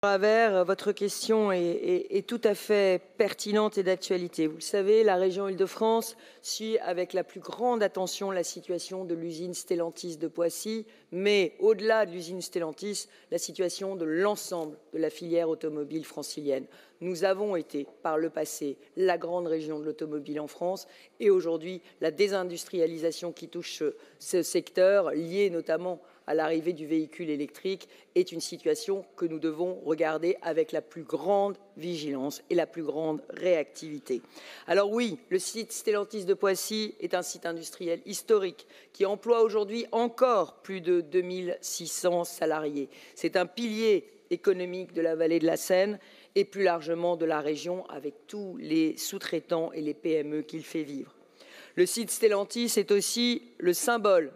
Votre question est tout à fait pertinente et d'actualité. Vous le savez, la région Île-de-France suit avec la plus grande attention la situation de l'usine Stellantis de Poissy, mais au-delà de l'usine Stellantis, la situation de l'ensemble de la filière automobile francilienne. Nous avons été, par le passé, la grande région de l'automobile en France et aujourd'hui, la désindustrialisation qui touche ce secteur, liée notamment à l'arrivée du véhicule électrique, est une situation que nous devons regarder avec la plus grande vigilance et la plus grande réactivité. Alors oui, le site Stellantis de Poissy est un site industriel historique qui emploie aujourd'hui encore plus de 2600 salariés. C'est un pilier économique de la vallée de la Seine et plus largement de la région avec tous les sous-traitants et les PME qu'il fait vivre. Le site Stellantis est aussi le symbole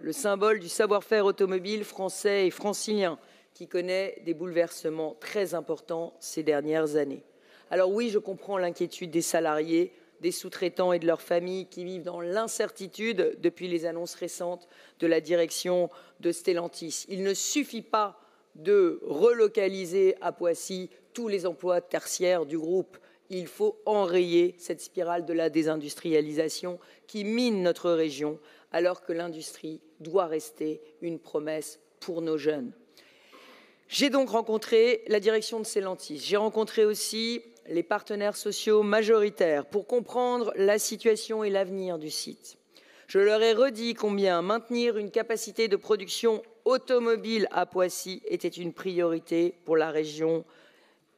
du savoir-faire automobile français et francilien qui connaît des bouleversements très importants ces dernières années. Alors oui, je comprends l'inquiétude des salariés, des sous-traitants et de leurs familles qui vivent dans l'incertitude depuis les annonces récentes de la direction de Stellantis. Il ne suffit pas de relocaliser à Poissy tous les emplois tertiaires du groupe. Il faut enrayer cette spirale de la désindustrialisation qui mine notre région alors que l'industrie doit rester une promesse pour nos jeunes. J'ai donc rencontré la direction de Stellantis. J'ai rencontré aussi les partenaires sociaux majoritaires pour comprendre la situation et l'avenir du site. Je leur ai redit combien maintenir une capacité de production automobile à Poissy était une priorité pour la région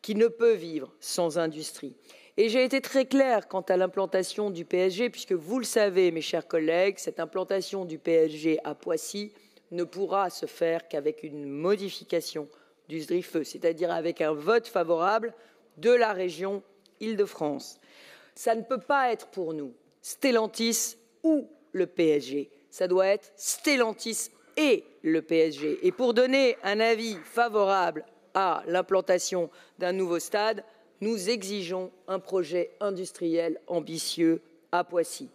qui ne peut vivre sans industrie. Et j'ai été très claire quant à l'implantation du PSG, puisque vous le savez, mes chers collègues, cette implantation du PSG à Poissy ne pourra se faire qu'avec une modification du SDRIFE, c'est-à-dire avec un vote favorable de la région Île-de-France. Ça ne peut pas être pour nous Stellantis ou le PSG, ça doit être Stellantis et le PSG. Et pour donner un avis favorable à l'implantation d'un nouveau stade, nous exigeons un projet industriel ambitieux à Poissy.